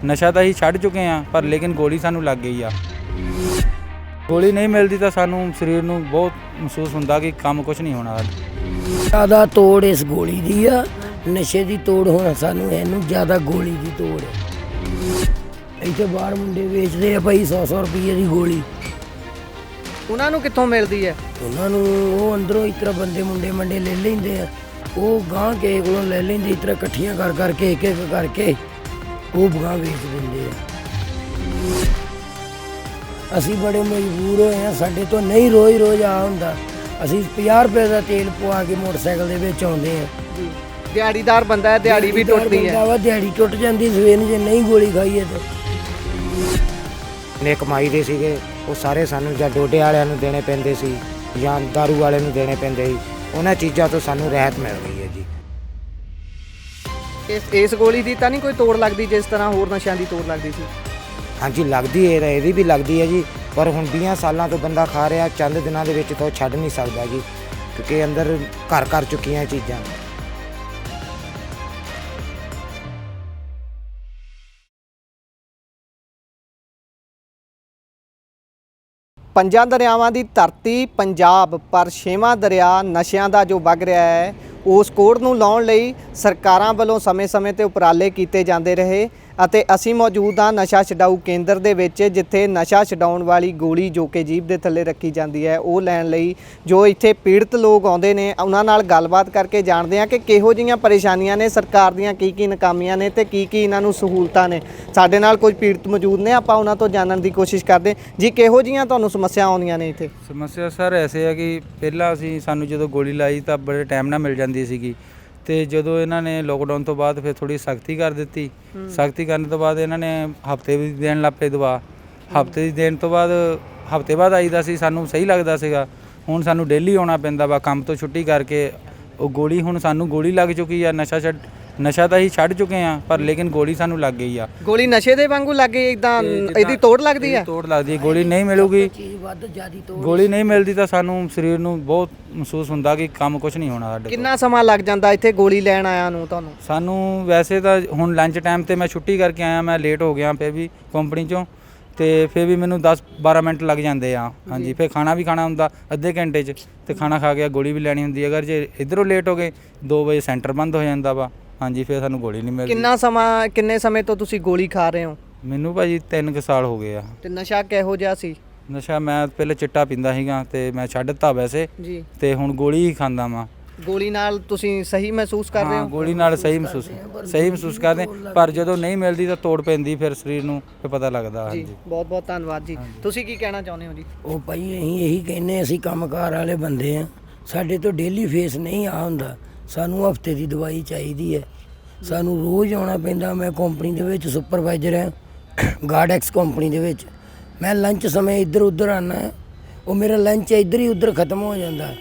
ਨਸ਼ਾ ਤਾਂ ਅਸੀਂ ਛੱਡ ਚੁੱਕੇ ਹਾਂ, ਪਰ ਲੇਕਿਨ ਗੋਲੀ ਸਾਨੂੰ ਲੱਗ ਗਈ ਆ। ਗੋਲੀ ਨਹੀਂ ਮਿਲਦੀ ਤਾਂ ਸਾਨੂੰ ਸਰੀਰ ਨੂੰ ਬਹੁਤ ਮਹਿਸੂਸ ਹੁੰਦਾ ਕਿ ਕੰਮ ਕੁਛ ਨਹੀਂ ਹੋਣਾ। ਜ਼ਿਆਦਾ ਤੋੜ ਇਸ ਗੋਲੀ ਦੀ ਆ, ਨਸ਼ੇ ਦੀ ਤੋੜ ਹੋਣਾ ਸਾਨੂੰ, ਇਹਨੂੰ ਜ਼ਿਆਦਾ ਗੋਲੀ ਦੀ ਤੋੜ ਹੈ। ਇੱਥੇ ਬਾਹਰ ਮੁੰਡੇ ਵੇਚਦੇ ਆ ਭਾਈ 100-100 ਰੁਪਏ ਦੀ ਗੋਲੀ। ਉਹਨਾਂ ਨੂੰ ਕਿੱਥੋਂ ਮਿਲਦੀ ਹੈ? ਉਹਨਾਂ ਨੂੰ ਉਹ ਅੰਦਰੋਂ ਇਸ ਤਰ੍ਹਾਂ ਬੰਦੇ ਮੁੰਡੇ ਮੰਡੇ ਲੈ ਲੈਂਦੇ ਆ, ਉਹ ਗਾਂ ਕਿਸੇ ਕੋਲੋਂ ਲੈ ਲੈਂਦੇ ਇਸ ਤਰ੍ਹਾਂ ਇਕੱਠੀਆਂ ਕਰ ਕਰਕੇ ਇੱਕ ਇੱਕ ਕਰਕੇ ਉਹ ਗਾਂ ਵੇਚ ਦਿੰਦੇ ਆ। ਅਸੀਂ ਬੜੇ ਮਜਬੂਰ ਹੋਏ ਆ, ਸਾਡੇ ਤੋਂ ਨਹੀਂ ਰੋਜ਼ ਆ ਹੁੰਦਾ। ਅਸੀਂ 50 ਰੁਪਏ ਦਾ ਤੇਲ ਪਵਾ ਕੇ ਮੋਟਰਸਾਈਕਲ ਦੇ ਵਿੱਚ ਆਉਂਦੇ ਆ। ਦਿਹਾੜੀਦਾਰ ਬੰਦਾ ਹੈ, ਦਿਹਾੜੀ ਵੀ ਟੁੱਟਦੀ ਹੈ। ਦਿਹਾੜੀ ਟੁੱਟ ਜਾਂਦੀ ਸਵੇਰ ਨੂੰ ਜੇ ਨਹੀਂ ਗੋਲੀ ਖਾਈਏ ਤੇ। ਨੇ ਕਮਾਈ ਦੇ ਸੀਗੇ ਉਹ ਸਾਰੇ ਸਾਨੂੰ ਜਾਂ ਡੋਡੇ ਵਾਲਿਆਂ ਨੂੰ ਦੇਣੇ ਪੈਂਦੇ ਸੀ ਜਾਂ ਦਾਰੂ ਵਾਲੇ ਨੂੰ ਦੇਣੇ ਪੈਂਦੇ ਸੀ। ਉਹਨਾਂ ਚੀਜ਼ਾਂ ਤੋਂ ਸਾਨੂੰ ਰਹਿਤ ਮਿਲ ਗਈ ਹੈ ਜੀ। ਇਸ ਗੋਲੀ ਦੀ ਤਾਂ ਨਹੀਂ ਕੋਈ ਤੋੜ ਲੱਗਦੀ ਜਿਸ ਤਰ੍ਹਾਂ ਹੋਰ ਨਸ਼ਿਆਂ ਦੀ ਤੋੜ ਲੱਗਦੀ ਸੀ? ਹਾਂਜੀ ਲੱਗਦੀ ਹੈ, ਇਹਦੀ ਵੀ ਲੱਗਦੀ ਹੈ ਜੀ, ਪਰ ਹੁਣ 20 ਸਾਲਾਂ ਤੋਂ ਬੰਦਾ ਖਾ ਰਿਹਾ, ਚੰਦ ਦਿਨਾਂ ਦੇ ਵਿੱਚ ਤਾਂ ਛੱਡ ਨਹੀਂ ਸਕਦਾ ਜੀ, ਕਿਉਂਕਿ ਅੰਦਰ ਘਰ ਕਰ ਚੁੱਕੀਆਂ ਇਹ ਚੀਜ਼ਾਂ। ਪੰਜਾਂ ਦਰਿਆਵਾਂ ਦੀ ਧਰਤੀ ਪੰਜਾਬ, ਪਰ ਛੇਵਾਂ ਦਰਿਆ ਨਸ਼ਿਆਂ ਦਾ ਜੋ ਵਗ ਰਿਹਾ ਹੈ, ਉਸ ਕੋੜ ਨੂੰ ਲਾਉਣ ਲਈ ਸਰਕਾਰਾਂ ਵੱਲੋਂ ਸਮੇਂ-ਸਮੇਂ ਤੇ ਉਪਰਾਲੇ ਕੀਤੇ ਜਾਂਦੇ ਰਹੇ ਅਤੇ ਅਸੀਂ ਮੌਜੂਦ ਹਾਂ ਨਸ਼ਾ ਛਡਾਊ ਕੇਂਦਰ ਦੇ ਵਿੱਚ, ਜਿੱਥੇ ਨਸ਼ਾ ਛਡਾਉਣ ਵਾਲੀ ਗੋਲੀ ਜੋ ਕਿ ਜੀਭ ਦੇ ਥੱਲੇ ਰੱਖੀ ਜਾਂਦੀ ਹੈ ਉਹ ਲੈਣ ਲਈ ਜੋ ਇੱਥੇ ਪੀੜਤ ਲੋਕ ਆਉਂਦੇ ਨੇ, ਉਹਨਾਂ ਨਾਲ ਗੱਲਬਾਤ ਕਰਕੇ ਜਾਣਦੇ ਹਾਂ ਕਿ ਕਿਹੋ ਜਿਹੀਆਂ ਪਰੇਸ਼ਾਨੀਆਂ ਨੇ, ਸਰਕਾਰ ਦੀਆਂ ਕੀ ਨਾਕਾਮੀਆਂ ਨੇ ਤੇ ਕੀ ਇਹਨਾਂ ਨੂੰ ਸਹੂਲਤਾਂ ਨੇ। ਸਾਡੇ ਨਾਲ ਕੁਝ ਪੀੜਤ ਮੌਜੂਦ ਨੇ, ਆਪਾਂ ਉਹਨਾਂ ਤੋਂ ਜਾਣਨ ਦੀ ਕੋਸ਼ਿਸ਼ ਕਰਦੇ ਜੀ। ਕਿਹੋ ਜਿਹੀਆਂ ਤੁਹਾਨੂੰ ਸਮੱਸਿਆ ਆਉਂਦੀਆਂ ਨੇ ਇੱਥੇ? ਸਮੱਸਿਆ ਸਰ ਐਸੇ ਹੈ ਕਿ ਪਹਿਲਾਂ ਸਾਨੂੰ ਜਦੋਂ ਗੋਲੀ ਲਾਈ ਤਾਂ ਬੜੇ ਟਾਈਮ ਨਾਲ ਮਿਲ ਜਾਂਦੀ ਸੀਗੀ, ਤੇ ਜਦੋਂ ਇਹਨਾਂ ਨੇ ਲੋਕਡਾਊਨ ਤੋਂ ਬਾਅਦ ਫਿਰ ਥੋੜੀ ਸਖਤੀ ਕਰ ਦਿੱਤੀ। ਸਖਤੀ ਕਰਨ ਤੋਂ ਬਾਅਦ ਇਹਨਾਂ ਨੇ ਹਫਤੇ ਵੀ ਦੇਣ ਲੱਗ ਪਏ ਦਵਾ। ਹਫਤੇ ਦੀ ਦੇਣ ਤੋਂ ਬਾਅਦ ਹਫਤੇ ਬਾਅਦ ਆਈਦਾ ਸੀ, ਸਾਨੂੰ ਸਹੀ ਲੱਗਦਾ ਸੀਗਾ। ਹੁਣ ਸਾਨੂੰ ਡੇਲੀ ਆਉਣਾ ਪੈਂਦਾ ਵਾ ਕੰਮ ਤੋਂ ਛੁੱਟੀ ਕਰਕੇ। ਉਹ ਗੋਲੀ ਹੁਣ ਸਾਨੂੰ ਗੋਲੀ ਲੱਗ ਚੁੱਕੀ ਆ। ਨਸ਼ਾ ਤਾਂ ਅਸੀਂ ਛੱਡ ਚੁੱਕੇ ਹਾਂ, ਪਰ ਲੇਕਿਨ ਗੋਲੀ ਸਾਨੂੰ ਲੱਗ ਗਈ ਆ। ਗੋਲੀ ਨਸ਼ੇ ਦੇ ਵਾਂਗੂ ਲੱਗੇ ਇਦਾਂ ਇਹਦੀ ਤੋੜ ਲੱਗਦੀ ਹੈ? ਤੋੜ ਲੱਗਦੀ ਹੈ। ਗੋਲੀ ਨਹੀਂ ਮਿਲੂਗੀ, ਗੋਲੀ ਨਹੀਂ ਮਿਲਦੀ ਤਾਂ ਸਾਨੂੰ ਸਰੀਰ ਨੂੰ ਬਹੁਤ ਮਹਿਸੂਸ ਹੁੰਦਾ ਕਿ ਕੰਮ ਕੁਛ ਨਹੀਂ ਹੋਣਾ ਸਾਡੇ। ਕਿੰਨਾ ਸਮਾਂ ਲੱਗ ਜਾਂਦਾ ਇੱਥੇ ਗੋਲੀ ਲੈਣ ਆਇਆ ਨੂੰ ਤੁਹਾਨੂੰ? ਸਾਨੂੰ ਵੈਸੇ ਤਾਂ ਹੁਣ ਲੰਚ ਟਾਈਮ ਤੇ ਮੈਂ ਛੁੱਟੀ ਕਰਕੇ ਆਇਆ, ਮੈਂ ਲੇਟ ਹੋ ਗਿਆ ਫਿਰ ਵੀ ਕੰਪਨੀ ਚੋਂ, ਤੇ ਫਿਰ ਵੀ ਮੈਨੂੰ 10-12 ਮਿੰਟ ਲੱਗ ਜਾਂਦੇ ਆ। ਹਾਂਜੀ, ਫਿਰ ਖਾਣਾ ਵੀ ਖਾਣਾ ਹੁੰਦਾ ਅੱਧੇ ਘੰਟੇ 'ਚ, ਤੇ ਖਾਣਾ ਖਾ ਕੇ ਗੋਲੀ ਵੀ ਲੈਣੀ ਹੁੰਦੀ। ਅਗਰ ਜੇ ਇੱਧਰੋਂ ਲੇਟ ਹੋ ਗਏ 2 ਵਜੇ ਸੈਂਟਰ ਬੰਦ ਹੋ ਜਾਂਦਾ ਵਾ। ਹਾਂਜੀ, ਫਿਰ ਸਾਨੂੰ ਗੋਲੀ ਨਹੀਂ ਮਿਲਦੀ। ਕਿੰਨੇ ਸਮੇਂ ਤੋਂ ਤੁਸੀਂ ਗੋਲੀ ਖਾ ਰਹੇ ਹੋ? ਮੈਨੂੰ ਭਾਜੀ 3 ਸਾਲ ਹੋ ਗਏ ਆ। ਤੇ ਨਸ਼ਾ ਕਿਹੋ ਜਿਹਾ ਸੀ? ਨਸ਼ਾ ਮੈਂ ਪਹਿਲੇ ਚਿੱਟਾ ਪੀਂਦਾ ਸੀਗਾ ਤੇ ਮੈਂ ਛੱਡ ਦਿੱਤਾ ਵੈਸੇ ਜੀ, ਤੇ ਹੁਣ ਗੋਲੀ ਹੀ ਖਾਂਦਾ ਵਾਂ। ਗੋਲੀ ਨਾਲ ਤੁਸੀਂ ਸਹੀ ਮਹਿਸੂਸ ਕਰ ਰਹੇ ਹੋ? ਗੋਲੀ ਨਾਲ ਸਹੀ ਮਹਿਸੂਸ ਕਰਦੇ, ਪਰ ਜਦੋਂ ਨਹੀਂ ਮਿਲਦੀ ਤਾਂ ਤੋੜ ਪੈਂਦੀ ਫਿਰ ਸਰੀਰ ਨੂੰ, ਫਿਰ ਪਤਾ ਲੱਗਦਾ। ਹਾਂਜੀ, ਬਹੁਤ ਬਹੁਤ ਧੰਨਵਾਦ ਜੀ। ਤੁਸੀਂ ਕੀ ਕਹਿਣਾ ਚਾਹੁੰਦੇ ਹੋ ਜੀ? ਉਹ ਭਾਈ ਅਸੀਂ ਇਹੀ ਕਹਿੰਦੇ, ਅਸੀਂ ਕੰਮਕਾਰ ਵਾਲੇ ਬੰਦੇ ਆ, ਸਾਡੇ ਤੋਂ ਡੇਲੀ ਫੇਸ ਨਹੀਂ ਆ ਹੁੰਦਾ। ਸਾਨੂੰ ਹਫਤੇ ਦੀ ਦਵਾਈ ਚਾਹੀਦੀ ਹੈ, ਸਾਨੂੰ ਰੋਜ਼ ਆਉਣਾ ਪੈਂਦਾ। ਮੈਂ ਕੰਪਨੀ ਦੇ ਵਿੱਚ ਸੁਪਰਵਾਈਜ਼ਰ ਹਾਂ, ਗਾਰਡੈਕਸ ਕੰਪਨੀ ਦੇ ਵਿੱਚ। ਮੈਂ ਲੰਚ ਸਮੇਂ ਇੱਧਰ ਉੱਧਰ ਆਉਂਦਾ, ਉਹ ਮੇਰਾ ਲੰਚ ਇੱਧਰ ਹੀ ਉੱਧਰ ਖ਼ਤਮ ਹੋ ਜਾਂਦਾ,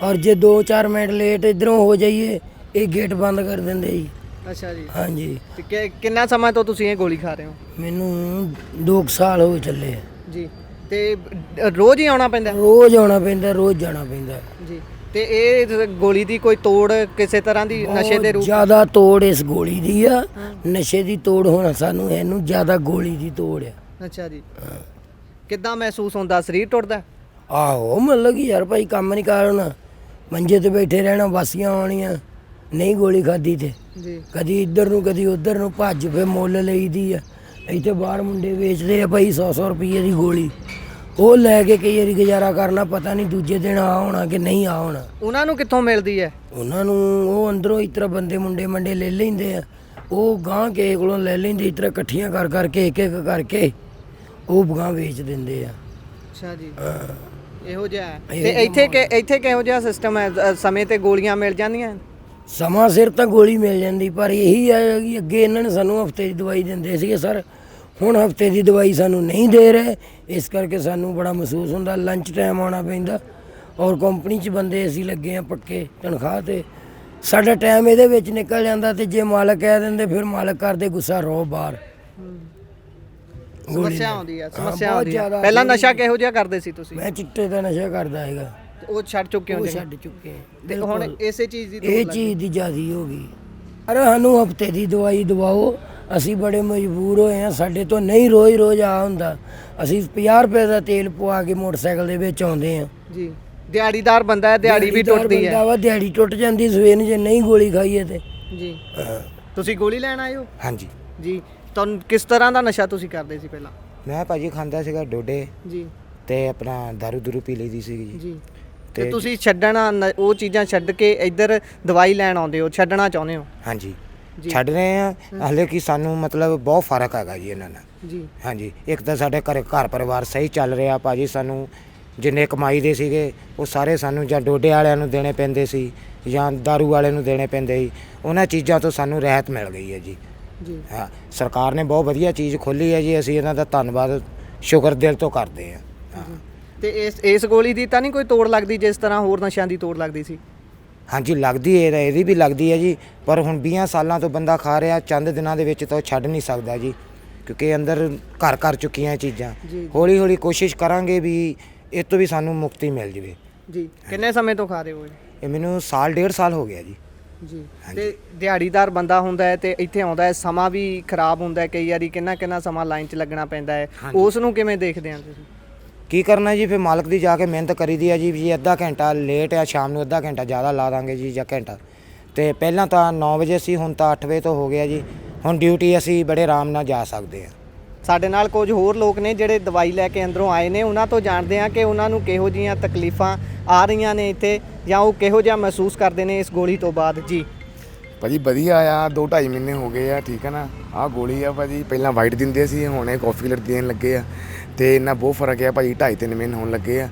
ਔਰ ਜੇ 2-4 ਮਿੰਟ ਲੇਟ ਇੱਧਰੋਂ ਹੋ ਜਾਈਏ ਇਹ ਗੇਟ ਬੰਦ ਕਰ ਦਿੰਦੇ ਜੀ। ਅੱਛਾ ਜੀ। ਹਾਂਜੀ। ਤੇ ਕਿੰਨਾ ਸਮਾਂ ਤੋਂ ਤੁਸੀਂ ਇਹ ਗੋਲੀ ਖਾ ਰਹੇ ਹੋ? ਮੈਨੂੰ 2 ਸਾਲ ਹੋ ਚੱਲੇ ਜੀ। ਤੇ ਰੋਜ਼ ਹੀ ਆਉਣਾ ਪੈਂਦਾ? ਰੋਜ਼ ਆਉਣਾ ਪੈਂਦਾ, ਰੋਜ਼ ਜਾਣਾ ਪੈਂਦਾ ਜੀ। ਤੇ ਇਹ ਗੋਲੀ ਦੀ ਕੋਈ ਤੋੜ ਕਿਸੇ ਤਰ੍ਹਾਂ ਦੀ ਨਸ਼ੇ ਦੇ ਰੂਪ? ਜ਼ਿਆਦਾ ਤੋੜ ਇਸ ਗੋਲੀ ਦੀ ਆ, ਨਸ਼ੇ ਦੀ ਤੋੜ ਹੋਣਾ ਸਾਨੂੰ, ਇਹਨੂੰ ਜ਼ਿਆਦਾ ਗੋਲੀ ਦੀ ਤੋੜ ਆ। ਅੱਛਾ ਜੀ। ਕਿੱਦਾਂ ਮਹਿਸੂਸ ਹੁੰਦਾ? ਸਰੀਰ ਟੁੱਟਦਾ? ਆਹੋ, ਮਤਲਬ ਕਿ ਯਾਰ ਭਾਈ ਕੰਮ ਨਹੀਂ ਕਰਨਾ, ਮੰਜੇ ਤੇ ਬੈਠੇ ਰਹਿਣਾ, ਵਾਸੀਆਂ ਆਉਣੀਆਂ, ਨਹੀਂ ਗੋਲੀ ਖਾਧੀ ਤੇ ਜੀ, ਕਦੀ ਇੱਧਰ ਨੂੰ ਕਦੀ ਉੱਧਰ ਨੂੰ ਭੱਜ ਫੇ ਮੁੱਲ ਲਈਦੀ ਆ। ਇੱਥੇ ਬਾਹਰ ਮੁੰਡੇ ਵੇਚਦੇ ਆ ਭਾਈ 100-100 ਰੁਪਏ ਦੀ ਗੋਲੀ, ਉਹ ਲੈ ਕੇ ਕਈ ਵਾਰੀ ਗੁਜ਼ਾਰਾ ਕਰਨਾ, ਪਤਾ ਨਹੀਂ ਦੂਜੇ ਦਿਨ ਆ ਹੋਣਾ ਕਿ ਨਹੀਂ ਆ ਹੋਣਾ। ਉਹਨਾਂ ਨੂੰ ਕਿੱਥੋਂ ਮਿਲਦੀ ਹੈ? ਉਹਨਾਂ ਨੂੰ ਉਹ ਅੰਦਰੋਂ ਇਸ ਤਰ੍ਹਾਂ ਬੰਦੇ ਮੁੰਡੇ ਮੰਡੇ ਲੈ ਲੈਂਦੇ ਆ, ਉਹ ਗਾਂ ਕਿਸੇ ਕੋਲੋਂ ਲੈ ਲੈਂਦੇ ਇਸ ਤਰ੍ਹਾਂ ਇਕੱਠੀਆਂ ਕਰ ਕਰਕੇ ਇੱਕ ਇੱਕ ਕਰਕੇ ਉਹ ਗਾਂ ਵੇਚ ਦਿੰਦੇ ਆ। ਅੱਛਾ ਜੀ। ਇਹੋ ਜਿਹਾ ਹੈ। ਤੇ ਇੱਥੇ ਕਿਹੋ ਜਿਹਾ ਸਿਸਟਮ ਹੈ? ਸਮੇਂ ਤੇ ਗੋਲੀਆਂ ਮਿਲ ਜਾਂਦੀਆਂ? ਸਮਾਂ ਸਿਰ ਤਾਂ ਗੋਲੀ ਮਿਲ ਜਾਂਦੀ, ਪਰ ਇਹੀ ਹੈ ਕਿ ਅੱਗੇ ਇਹਨਾਂ ਨੇ ਸਾਨੂੰ ਹਫਤੇ ਦੀ ਦਵਾਈ ਦਿੰਦੇ ਸੀਗੇ ਸਰ, ਹੁਣ ਹਫਤੇ ਦੀ ਦਵਾਈ ਸਾਨੂੰ ਨਹੀਂ ਦੇ ਰਹੇ, ਇਸ ਕਰਕੇ ਸਾਨੂੰ ਬੜਾ ਮਹਿਸੂਸ ਹੁੰਦਾ। ਲੰਚ ਟਾਈਮ ਆਉਣਾ ਪੈਂਦਾ, ਔਰ ਕੰਪਨੀ 'ਚ ਬੰਦੇ ਅਸੀਂ ਲੱਗੇ ਹਾਂ ਪੱਕੇ ਤਨਖਾਹ 'ਤੇ, ਸਾਡਾ ਟਾਈਮ ਇਹਦੇ ਵਿੱਚ ਨਿਕਲ ਜਾਂਦਾ। ਤੇ ਜੇ ਮਾਲਕ ਕਹਿ ਦਿੰਦੇ ਫਿਰ ਮਾਲਕ ਕਰਦੇ ਗੁੱਸਾ, ਰੋ ਬਾਹਰ। ਸਮੱਸਿਆ ਆਉਂਦੀ ਹੈ, ਸਮੱਸਿਆ ਆਉਂਦੀ ਹੈ। ਪਹਿਲਾਂ ਨਸ਼ਾ ਕਿਹੋ ਜਿਹਾ ਕਰਦੇ ਸੀ ਤੁਸੀਂ? ਮੈਂ ਚਿੱਟੇ ਦਾ ਨਸ਼ਾ ਕਰਦਾ ਹੈਗਾ। ਉਹ ਛੱਡ ਚੁੱਕੇ ਹੋ? ਛੱਡ ਚੁੱਕੇ। ਤੇ ਹੁਣ ਇਸੇ ਚੀਜ਼ ਦੀ ਇਹ ਚੀਜ਼ ਦੀ ਜ਼ਿਆਦੀ ਹੋ ਗਈ। ਅਰੇ ਸਾਨੂੰ ਹਫਤੇ ਦੀ ਦਵਾਈ ਦਵਾਓ, ਅਸੀਂ ਬੜੇ ਮਜਬੂਰ ਹੋਏ ਆ, ਸਾਡੇ ਤੋਂ ਨਹੀਂ ਰੋਜ਼ ਆ ਹੁੰਦਾ। ਅਸੀਂ 50 ਰੁਪਏ ਦਾ ਤੇਲ ਪਵਾ ਕੇ ਮੋਟਰਸਾਈਕਲ ਦੇ ਵਿੱਚ ਆਉਂਦੇ ਆ ਜੀ। ਦਿਹਾੜੀਦਾਰ ਬੰਦਾ ਹੈ, ਦਿਹਾੜੀ ਵੀ ਟੁੱਟਦੀ ਹੈ। ਬੰਦਾ ਵਾ, ਦਿਹਾੜੀ ਟੁੱਟ ਜਾਂਦੀ ਸਵੇਰ ਨੂੰ ਜੇ ਨਹੀਂ ਗੋਲੀ ਖਾਈਏ ਤੇ। ਜੀ। ਤੁਸੀਂ ਗੋਲੀ ਲੈਣ ਆਏ ਹੋ? ਹਾਂਜੀ। ਜੀ। ਤੁਹਾਨੂੰ ਕਿਸ ਤਰ੍ਹਾਂ ਦਾ ਨਸ਼ਾ ਤੁਸੀਂ ਕਰਦੇ ਸੀ ਪਹਿਲਾਂ? ਮੈਂ ਭਾਜੀ ਖਾਂਦਾ ਸੀਗਾ ਡੋਡੇ ਜੀ। ਤੇ ਆਪਣਾ ਦਾਰੂ ਦੂਰੂ ਪੀ ਲਈਦੀ ਸੀਗੀ ਜੀ। ਜੀ। ਤੇ ਤੁਸੀਂ ਛੱਡਣਾ ਉਹ ਚੀਜ਼ਾਂ ਛੱਡ ਕੇ ਇੱਧਰ ਦਵਾਈ ਲੈਣ ਆਉਂਦੇ ਹੋ, ਛੱਡਣਾ ਚਾਹੁੰਦੇ ਹੋ? ਹਾਂਜੀ ਜੀ। ਛੱਡ ਰਹੇ ਆ ਹਾਲੇ ਕਿ ਸਾਨੂੰ ਮਤਲਬ ਬਹੁਤ ਫਰਕ ਹੈਗਾ ਜੀ ਇਹਨਾਂ ਨਾਲ। ਜੀ। ਹਾਂਜੀ, ਇੱਕ ਤਾਂ ਸਾਡੇ ਘਰ ਪਰਿਵਾਰ ਸਹੀ ਚੱਲ ਰਿਹਾ ਭਾਜੀ। ਸਾਨੂੰ ਜਿੰਨੇ ਕਮਾਈ ਦੇ ਸੀਗੇ ਉਹ ਸਾਰੇ ਸਾਨੂੰ ਜਾਂ ਡੋਡੇ ਵਾਲਿਆਂ ਨੂੰ ਦੇਣੇ ਪੈਂਦੇ ਸੀ ਜਾਂ ਦਾਰੂ ਵਾਲੇ ਨੂੰ ਦੇਣੇ ਪੈਂਦੇ ਸੀ। ਉਹਨਾਂ ਚੀਜ਼ਾਂ ਤੋਂ ਸਾਨੂੰ ਰਹਿਤ ਮਿਲ ਗਈ ਹੈ ਜੀ। ਜੀ। ਹਾਂ, ਸਰਕਾਰ ਨੇ ਬਹੁਤ ਵਧੀਆ ਚੀਜ਼ ਖੋਲ੍ਹੀ ਹੈ ਜੀ। ਅਸੀਂ ਇਹਨਾਂ ਦਾ ਧੰਨਵਾਦ ਸ਼ੁਕਰ ਦਿਲ ਤੋਂ ਕਰਦੇ ਹਾਂ। ਹਾਂ। ਤੇ ਇਸ ਗੋਲੀ ਦੀ ਤਾਂ ਨਹੀਂ ਕੋਈ ਤੋੜ ਲੱਗਦੀ ਜਿਸ ਤਰ੍ਹਾਂ ਹੋਰ ਨਸ਼ਿਆਂ ਦੀ ਤੋੜ ਲੱਗਦੀ ਸੀ? ਹਾਂਜੀ ਲੱਗਦੀ ਹੈ, ਇਹਦੀ ਵੀ ਲੱਗਦੀ ਹੈ ਜੀ। ਪਰ ਹੁਣ 20 ਸਾਲਾਂ ਤੋਂ ਬੰਦਾ ਖਾ ਰਿਹਾ, ਚੰਦ ਦਿਨਾਂ ਦੇ ਵਿੱਚ ਤਾਂ ਉਹ ਛੱਡ ਨਹੀਂ ਸਕਦਾ ਜੀ, ਕਿਉਂਕਿ ਅੰਦਰ ਘਰ ਚੁੱਕੀਆਂ ਇਹ ਚੀਜ਼ਾਂ। ਹੌਲੀ ਹੌਲੀ ਕੋਸ਼ਿਸ਼ ਕਰਾਂਗੇ ਵੀ ਇਹ ਤੋਂ ਵੀ ਸਾਨੂੰ ਮੁਕਤੀ ਮਿਲ ਜਾਵੇ। ਜੀ। ਕਿੰਨੇ ਸਮੇਂ ਤੋਂ ਖਾ ਰਹੇ ਹੋ? ਇਹ ਮੈਨੂੰ ਸਾਲ 1.5 ਸਾਲ ਹੋ ਗਿਆ ਜੀ। ਜੀ। ਤੇ ਦਿਹਾੜੀਦਾਰ ਬੰਦਾ ਹੁੰਦਾ ਹੈ ਤੇ ਇੱਥੇ ਆਉਂਦਾ ਹੈ, ਸਮਾਂ ਵੀ ਖਰਾਬ ਹੁੰਦਾ ਹੈ, ਕਈ ਵਾਰੀ ਕਿੰਨਾ ਸਮਾਂ ਲਾਈਨ 'ਚ ਲੱਗਣਾ ਪੈਂਦਾ ਹੈ, ਉਸ ਨੂੰ ਕਿਵੇਂ ਦੇਖਦੇ ਆ ਤੁਸੀਂ? ਕੀ ਕਰਨਾ ਜੀ, ਫਿਰ ਮਾਲਕ ਦੀ ਜਾ ਕੇ ਮਿਹਨਤ ਕਰੀਦੀ ਆ ਜੀ। ਵੀ ਅੱਧਾ ਘੰਟਾ ਲੇਟ ਆ, ਸ਼ਾਮ ਨੂੰ ਅੱਧਾ ਘੰਟਾ ਜ਼ਿਆਦਾ ਲਾ ਦਾਂਗੇ ਜੀ, ਜਾਂ ਘੰਟਾ। ਤੇ ਪਹਿਲਾਂ ਤਾਂ 9 ਵਜੇ ਸੀ, ਹੁਣ ਤਾਂ 8 ਵਜੇ ਤੋਂ ਹੋ ਗਿਆ ਜੀ। ਹੁਣ ਡਿਊਟੀ ਅਸੀਂ ਬੜੇ ਆਰਾਮ ਨਾਲ ਜਾ ਸਕਦੇ ਹਾਂ। ਸਾਡੇ ਨਾਲ ਕੁਝ ਹੋਰ ਲੋਕ ਨੇ ਜਿਹੜੇ ਦਵਾਈ ਲੈ ਕੇ ਅੰਦਰੋਂ ਆਏ ਨੇ, ਉਹਨਾਂ ਤੋਂ ਜਾਣਦੇ ਹਾਂ ਕਿ ਉਹਨਾਂ ਨੂੰ ਕਿਹੋ ਜਿਹੀਆਂ ਤਕਲੀਫਾਂ ਆ ਰਹੀਆਂ ਨੇ ਇੱਥੇ, ਜਾਂ ਉਹ ਕਿਹੋ ਜਿਹਾ ਮਹਿਸੂਸ ਕਰਦੇ ਨੇ ਇਸ ਗੋਲੀ ਤੋਂ ਬਾਅਦ। ਜੀ। ਭਾਜੀ ਵਧੀਆ ਆ, 2-2.5 ਮਹੀਨੇ ਹੋ ਗਏ ਆ। ਠੀਕ ਹੈ ਨਾ। ਆਹ ਗੋਲੀ ਆ ਭਾਜੀ, ਪਹਿਲਾਂ ਵਾਈਟ ਦਿੰਦੇ ਸੀ, ਹੁਣ ਇਹ ਕਾਫੀ ਕਲਰ ਦੇਣ ਲੱਗੇ ਆ ਤੇ ਇਹਨਾਂ ਬਹੁਤ ਫਰਕ ਆ ਭਾਜੀ। 2.5-3 ਮਹੀਨੇ ਹੋਣ ਲੱਗੇ ਆ।